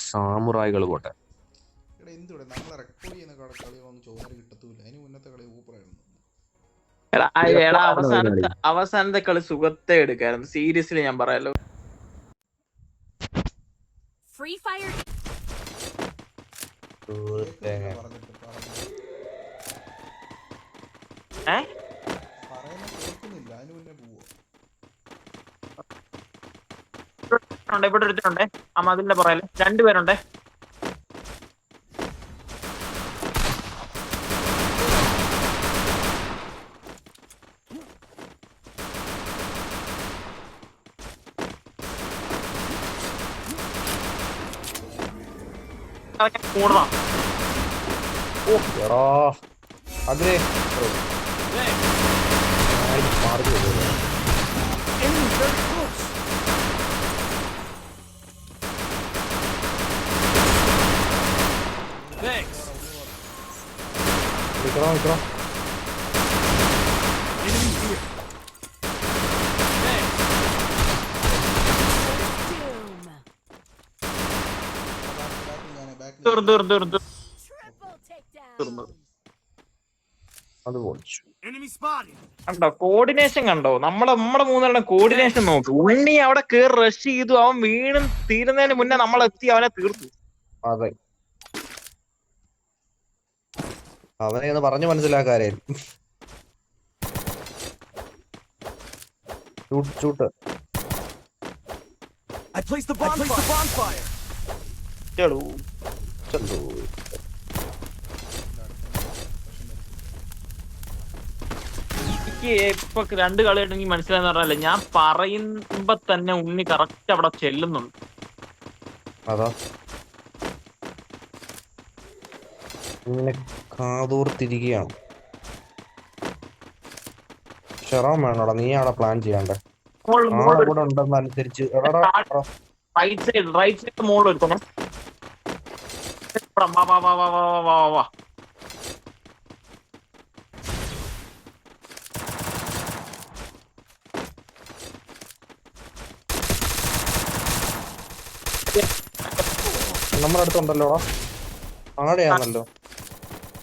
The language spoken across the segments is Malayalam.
സാമുറായികൾ പോട്ടെ. എന്തുവിടെ നമ്മളെ റെക്കോർഡ് ചെയ്യുന്ന കളികളൊന്നും ചോദിച്ചാൽ കിട്ടത്തൂല്ല. അതിന് മുന്നത്തെ കളി ഊപ്പറായിരുന്നു. എടാ അവസാനത്തെ കളി സുഖത്തെ എടുക്കായിരുന്നു. സീരിയസ്ലി ഞാൻ പറയാലോ. Free Fire. കേൾക്കുന്നില്ല. അതിന് മുന്നേ പോവോ? ഇവിടെ എടുത്തിട്ടുണ്ടേ ആ മതിലിന്റെ പുറകില് 2 പേരുണ്ടേ. കൂടണം. കണ്ടോ കോർഡിനേഷൻ കണ്ടോ? നമ്മുടെ മൂന്നെണ്ണം കോർഡിനേഷൻ നോക്ക്. ഉണ്ണി അവിടെ കേറി റഷ് ചെയ്തു. അവൻ വീണും തീരുന്നതിന് മുന്നേ നമ്മളെത്തി അവനെ തീർത്തു. അതെ, അവനെ ഒന്ന് പറഞ്ഞു മനസ്സിലാക്കാരായിരുന്നു. ചൂട്ട് എനിക്ക് ഇപ്പൊ 2 കളിയായിട്ട് എനിക്ക് മനസ്സിലായെന്ന് പറഞ്ഞാലേ, ഞാൻ പറയുമ്പോ തന്നെ ഉണ്ണി കറക്റ്റ് അവിടെ ചെല്ലുന്നുണ്ട്. അതാ കാതോർത്തിരിക്കുകയാണ്. ഷെറോൺ വേണോടാ, നീ അവിടെ പ്ലാൻ ചെയ്യണ്ടേ? ഇവിടെ ഉണ്ടെന്നനുസരിച്ച് റൈറ്റ് സൈഡ് മോളിൽ എടുക്കണം. വാ നമ്മുടെ അടുത്തുണ്ടല്ലോടാ, ആടെയാണല്ലോ.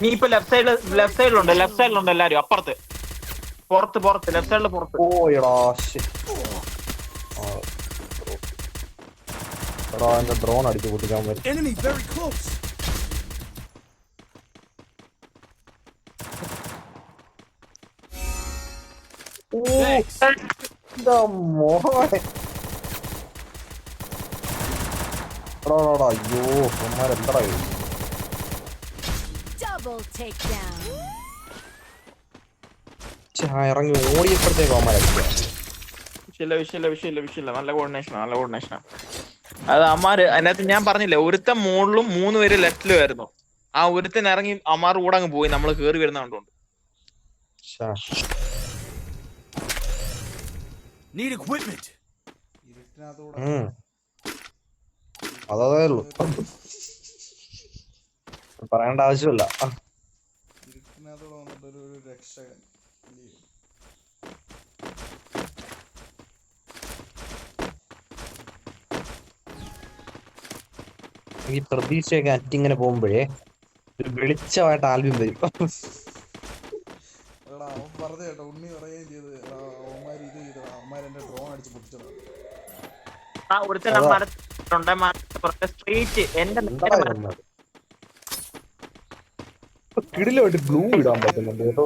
നീ ഇപ്പൊ ലെഫ്റ്റ് സൈഡിലുണ്ട് എല്ലാരും. അപ്പുറത്ത് പുറത്ത് ലെഫ്റ്റ് സൈഡില് പുറത്ത്. ഓടാ എന്റെ ഡ്രോൺ അടിച്ചു പൊട്ടിക്കാൻ പറ്റും. അയ്യോ അമ്മമാരെന്താ ഇറങ്ങി ഓടിയപ്പോഴത്തേക്ക് അമ്മമാരടിക്കുക. വിഷയമില്ല. നല്ല കോർഡിനേഷനാ. അത് അമ്മാര് അതിനകത്ത് ഞാൻ പറഞ്ഞില്ലേ, ഒരുത്തൻ മുകളിലും 3 പേര് ലെഫ്റ്റിലും ആയിരുന്നു. ആ ഒരുത്തൻ ഇറങ്ങി അമ്മാർ കൂടെ അങ്ങ് പോയി. നമ്മള് കേറി വരുന്ന കണ്ടോണ്ട്. അതേ ഉള്ളു, പറയേണ്ട ആവശ്യമില്ല. ഈ പ്രതീക്ഷയൊക്കെ അറ്റിങ്ങനെ പോകുമ്പോഴേ ഒരു വെളിച്ചമായിട്ട് ആൽബം വരും. അവൻ പറഞ്ഞു കേട്ടോ, ഉണ്ണി പറയുകയും ചെയ്ത് അവന്മാര് ഇത് ചെയ്തു, അവന്മാരെന്റെ ഡ്രോൺ അടിച്ച് പൊട്ടിച്ചത്. കിടിലായിട്ട് ഗ്ലൂ ഇടാൻ പറ്റുന്നുണ്ട് കേട്ടോ.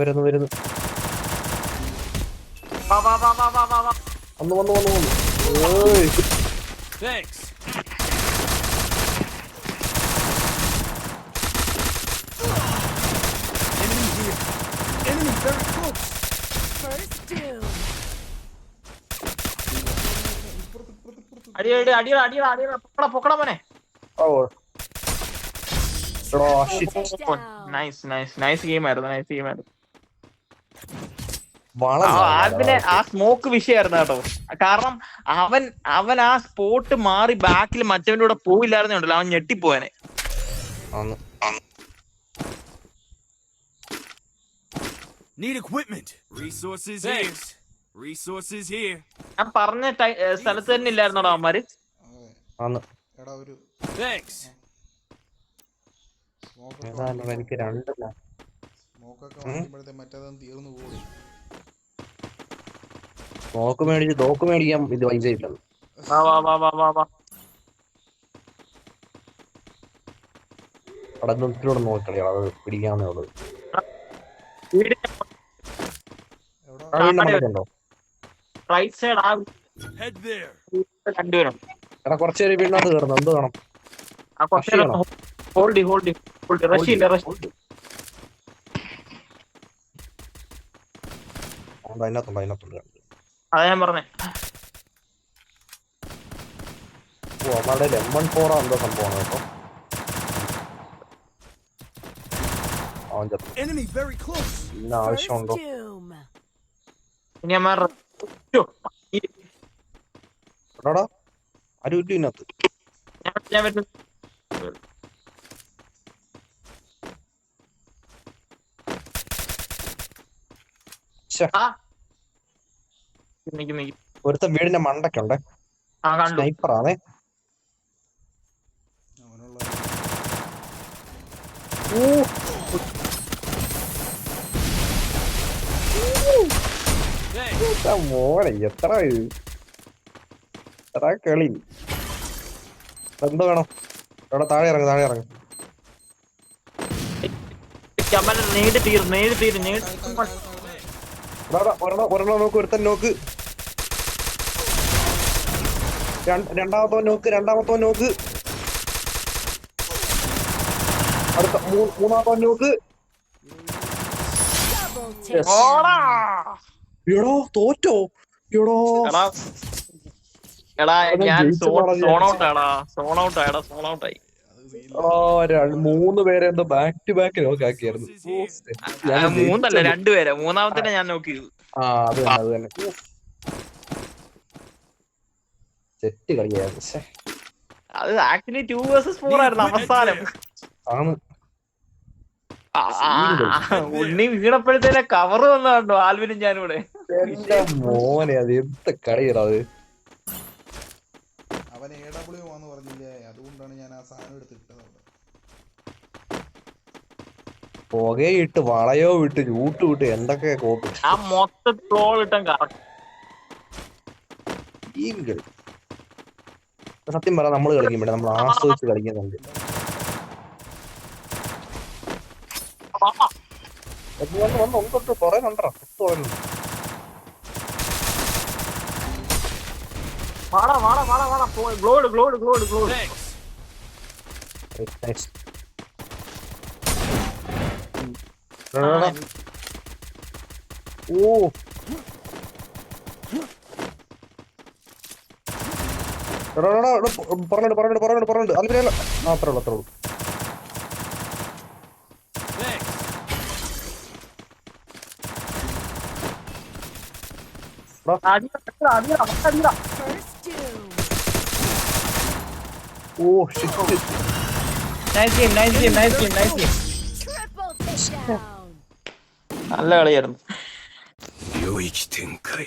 വരുന്നു വന്നു. പൊക്കട മോനെ. നൈസ് ഗെയിം ആയിരുന്നു. അതിന് ആ സ്മോക്ക് വിഷയമായിരുന്നു കേട്ടോ. കാരണം അവൻ ആ സ്പോട്ട് മാറി ബാക്കിൽ മറ്റവന്റെ കൂടെ പോയില്ലായിരുന്നുണ്ടല്ലോ, അവൻ ഞെട്ടിപ്പോയനെ. Need equipment. Resources here. Resources here. ഞാൻ പറഞ്ഞ സ്ഥലത്ത് തന്നെ ഇല്ലായിരുന്നോടാ അവന്മാര്. അതെ ആന്ന്. എടാ ഒരു Thanks. സ്മോക്കൊക്കെ ഏതായാലും എനിക്ക് രണ്ടില്ല. സ്മോക്കൊക്കെ വാങ്ങിക്കുമ്പോഴത്തെ മറ്റേതൊന്നും തീർന്നു പോകും. നോക്ക് മേടിച്ച് തോക്ക് മേടിക്കാൻ ഇത് പൈസ ഇല്ലത്. വാ വാ വാ വാ വാ വാ. അവിടെ നിർത്തിലൂടെ നോക്കളിയാ, അത് പിടിക്കാവുന്നേ ഉള്ളൂ. വീടിന്റെ എവിടെ ആ വീടിന്റെ മണ്ടയ്ക്കുണ്ടോ? റൈറ്റ് സൈഡ് ആ Head there. രണ്ടുപേരും. എടാ കുറച്ച് പേര് വീടിനകത്ത് കയറുന്നു, എന്ത് വേണം? ആ കുറച്ച് നേരം ഹോൾഡ് റഷിയില്ല റഷ്. അതിനകത്തുണ്ട്. അതാ ഞാൻ പറഞ്ഞേ. ഓ അവന്മാരുടെ M14 എന്തോ സംഭവമാണ് കേട്ടോ. അവൻ ചത്തു. Enemy very close. പിന്നെ ആവശ്യമുണ്ടോ? ഇനി അമ്മ എടാടാ ആരും ഇല്ല ഇതിനകത്ത്. ഞാൻ വരുന്നു. ശ്ശെ, ആ നിക്ക്. ഒരുത്തൻ വീടിന്റെ മണ്ടയ്ക്കുണ്ടേ. ആ കണ്ടു. സ്നൈപ്പറാണേ. അവനുള്ള Thanks. മോനെ എത്ര കളി. എന്ത് വേണം? എവിടെ താഴെ ഇറങ്ങും. അമ്മ നേട് തീർ. ഒരെണ്ണം നോക്ക്, ഒരുത്തൻ നോക്ക്. രണ്ടാമത്തവൻ നോക്ക്. അടുത്ത മൂന്നാമത്തവൻ നോക്ക്. ഓടാ. എടോ തോറ്റോ? എടോ എടാ ഞാൻ ജയിച്ചു പോടാ, സോൺ ഔട്ട് ആയി. അത് സീൻ 3 പേരെ എന്തോ ബാക്ക് ടു ബാക്ക് നോക്ക് ആക്കിയായിരുന്നു. മൂന്നല്ല 2 പേരെ. മൂന്നാമത്തെ ഞാൻ നോക്കി. അത് തന്നെ സെറ്റ് കളിയായിരുന്നു. ശ്ശെ. അത് ആക്ച്വലി 2 vs 4 ആയിരുന്നു അവസാനം. ആണ്. ഉണ്ണി വീണപ്പോഴത്തേനെ കവർ വന്ന കണ്ടോ ആൽവിനും ഞാനിവിടെ. എന്റെ മോനെ അത് എന്ത് കളിയാ അത്. അവൻ AW ആന്ന് പറഞ്ഞില്ലേ, അതുകൊണ്ടാണ് ഞാൻ ആ സാധനം എടുത്തിട്ടത് അവിടെ. പുകയിട്ട് വളയോ വിട്ട് ചൂട്ട് വിട്ട് എന്തൊക്കെ കോപ്പി. ആ മൊത്തത്തിൽ ഫ്ലോൾ ഇട്ടാൻ കറക്റ്റ്. ഈ കളി സത്യം പറ നമ്മള് കളിക്കുമ്പോഴേ നമ്മൾ ആസ്വദിച്ച് കളിക്കുന്നുണ്ട്. വന്ന് കൊറേ കണ്ടോ വാടാ ഗ്ലോഡ്. Thanks. ഓ പറഞ്ഞിട്ട് അതിൽ അത്രേ ഉള്ളൂ. Thanks. Oh shit. Nice game. നല്ല കളിയായിരുന്നു. 領域展開